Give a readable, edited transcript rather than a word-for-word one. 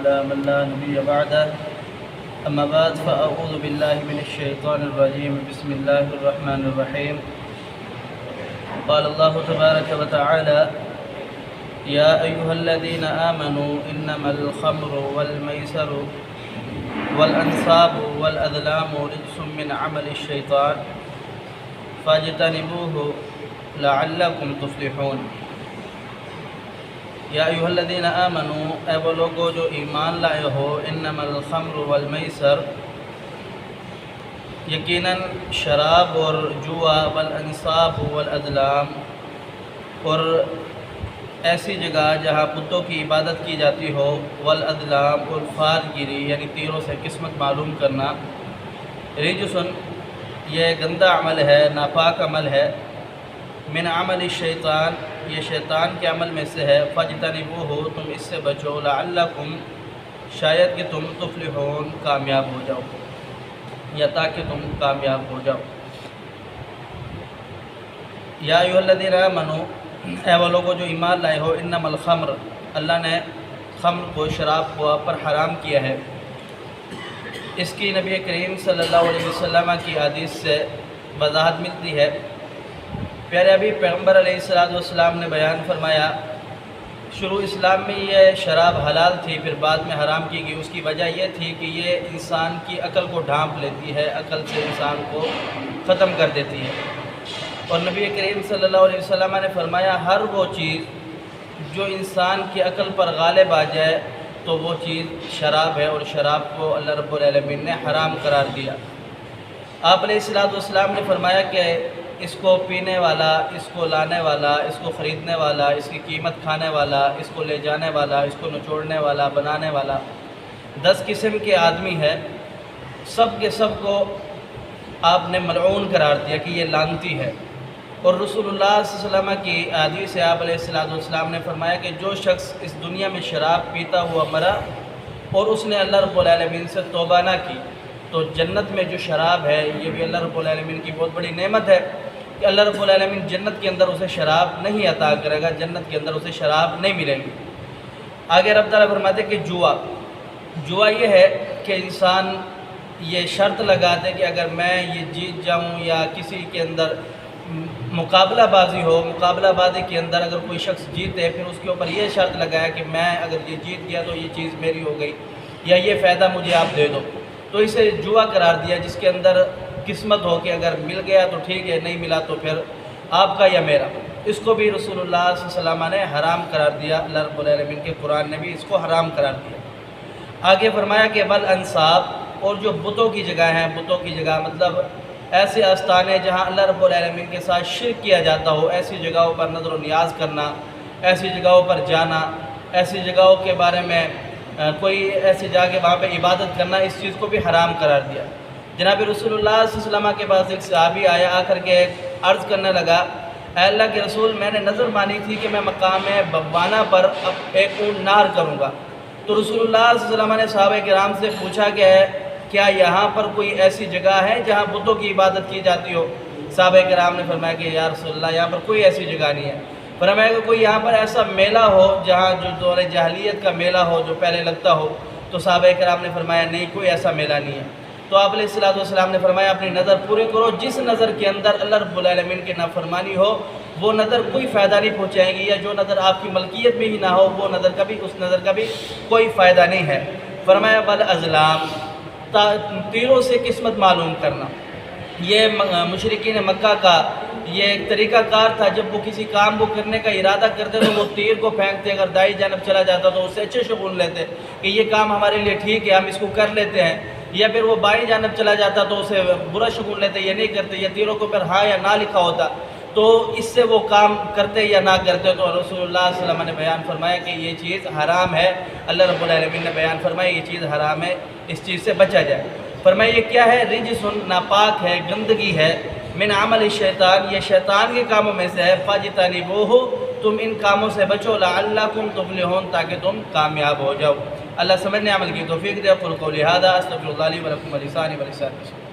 على من لا نبي بعده أما بعد فأعوذ بالله من الشيطان الرجيم بسم الله الرحمن الرحيم قال الله تبارك وتعالى يا أيها الذين آمنوا إنما الخمر والميسر والأنصاب والأزلام رجس من عمل الشيطان فاجتنبوه لعلكم تفلحون یا ایھا الذین آمنوا اے وہ لوگو جو ایمان لائے ہو انما الخمر والمیسر یقیناً شراب اور جوا والانصاب والازلام اور ایسی جگہ جہاں بتوں کی عبادت کی جاتی ہو والازلام اور فال گیری یعنی تیروں سے قسمت معلوم کرنا رجسن یہ گندہ عمل ہے ناپاک عمل ہے من عمل الشیطان یہ شیطان کے عمل میں سے ہے فاجتنبوہ تم اس سے بچو لعلکم شاید کہ تم تفلحون کامیاب ہو جاؤ یا تاکہ تم کامیاب ہو جاؤ یا ایھا الذین آمنوا اے وہ لوگوں جو ایمان لائے ہو انما الخمر اللہ نے خمر کو شراب کو آپ پر حرام کیا ہے اس کی نبی کریم صلی اللہ علیہ وسلم کی حدیث سے وضاحت ملتی ہے پیارے ابھی پیغمبر علیہ السلام نے بیان فرمایا شروع اسلام میں یہ شراب حلال تھی پھر بعد میں حرام کی گئی اس کی وجہ یہ تھی کہ یہ انسان کی عقل کو ڈھانپ لیتی ہے عقل سے انسان کو ختم کر دیتی ہے اور نبی کریم صلی اللہ علیہ وسلم نے فرمایا ہر وہ چیز جو انسان کی عقل پر غالب آ جائے تو وہ چیز شراب ہے اور شراب کو اللہ رب العالمین نے حرام قرار دیا آپ علیہ السلام نے فرمایا کہ اس کو پینے والا اس کو لانے والا اس کو خریدنے والا اس کی قیمت کھانے والا اس کو لے جانے والا اس کو نچوڑنے والا بنانے والا 10 قسم کے آدمی ہے سب کے سب کو آپ نے ملعون قرار دیا کہ یہ لعنتی ہے اور رسول اللہ صلی اللہ علیہ وسلم کی حدیث سے آپ علیہ السلام نے فرمایا کہ جو شخص اس دنیا میں شراب پیتا ہوا مرا اور اس نے اللہ رب العالمین سے توبہ نہ کی تو جنت میں جو شراب ہے یہ بھی اللہ رب العالمین کی بہت بڑی نعمت ہے کہ اللہ رب العالمین جنت کے اندر اسے شراب نہیں عطا کرے گا جنت کے اندر اسے شراب نہیں ملے گی آگے رب تعالیٰ فرماتے کہ جوا یہ ہے کہ انسان یہ شرط لگا دے کہ اگر میں یہ جیت جاؤں یا کسی کے اندر مقابلہ بازی ہو مقابلہ بازی کے اندر اگر کوئی شخص جیتے پھر اس کے اوپر یہ شرط لگایا کہ میں اگر یہ جیت گیا تو یہ چیز میری ہو گئی یا یہ فائدہ مجھے آپ دے دو تو اسے جوا قرار دیا جس کے اندر قسمت ہو کہ اگر مل گیا تو ٹھیک ہے نہیں ملا تو پھر آپ کا یا میرا اس کو بھی رسول اللہ صلی اللہ علیہ وسلم نے حرام قرار دیا اللہ رب العالمین کے قرآن نے بھی اس کو حرام قرار دیا آگے فرمایا کہ والانصاب اور جو بتوں کی جگہ ہیں بتوں کی جگہ مطلب ایسے آستانے جہاں اللہ رب العالمین کے ساتھ شرک کیا جاتا ہو ایسی جگہوں پر نظر و نیاز کرنا ایسی جگہوں پر جانا ایسی جگہوں کے بارے میں کوئی ایسی جگہ وہاں پہ عبادت کرنا اس چیز کو بھی حرام قرار دیا جناب رسول اللہ صلی اللہ علیہ وسلم کے پاس ایک صحابی آیا آ کر کے عرض کرنے لگا اے اللہ کے رسول میں نے نظر مانی تھی کہ میں مقام بوانہ پر اب ایک اونٹ نہر کروں گا تو رسول اللہ صلی اللہ علیہ وسلم نے صحابہ کرام سے پوچھا کہ کیا یہاں پر کوئی ایسی جگہ ہے جہاں بتوں کی عبادت کی جاتی ہو صحابہ کرام نے فرمایا کہ یا رسول اللہ یہاں پر کوئی ایسی جگہ نہیں ہے فرمایا کہ کوئی یہاں پر ایسا میلہ ہو جہاں جو دور جاہلیت کا میلہ ہو جو پہلے لگتا ہو تو صحابہ کرام نے فرمایا نہیں کوئی ایسا میلہ نہیں ہے تو آپ علیہ السلام نے فرمایا اپنی نظر پوری کرو جس نظر کے اندر اللہ رب العالمین کی نافرمانی ہو وہ نظر کوئی فائدہ نہیں پہنچائے گی یا جو نظر آپ کی ملکیت میں ہی نہ ہو وہ نظر کا بھی اس نظر کا بھی کوئی فائدہ نہیں ہے فرمایا والازلام تیروں سے قسمت معلوم کرنا یہ مشرکین مکہ کا یہ ایک طریقہ کار تھا جب وہ کسی کام کو کرنے کا ارادہ کرتے تو وہ تیر کو پھینکتے اگر دائیں جانب چلا جاتا تو اسے اچھے شگون لیتے کہ یہ کام ہمارے لیے ٹھیک ہے ہم اس کو کر لیتے ہیں یا پھر وہ بائیں جانب چلا جاتا تو اسے برا شگون لیتے یہ نہیں کرتے یا تیروں کو پھر ہاں یا نہ لکھا ہوتا تو اس سے وہ کام کرتے یا نہ کرتے تو رسول اللہ صلی اللہ علیہ وسلم نے بیان فرمایا کہ یہ چیز حرام ہے اللہ رب العالمین نے بیان فرمایا یہ چیز حرام ہے اس چیز سے بچا جائے فرمایا یہ کیا ہے رجسن ناپاک ہے گندگی ہے من عمل الشیطان یہ شیطان کے کاموں میں سے ہے فاجتنبوہ تم ان کاموں سے بچو لعلکم تفلحون تاکہ تم کامیاب ہو جاؤ اللہ سمجھنے عمل کی توفیق دے اقول قولی ھذا استغفر اللہ لی ولکم ولسانی ولسائر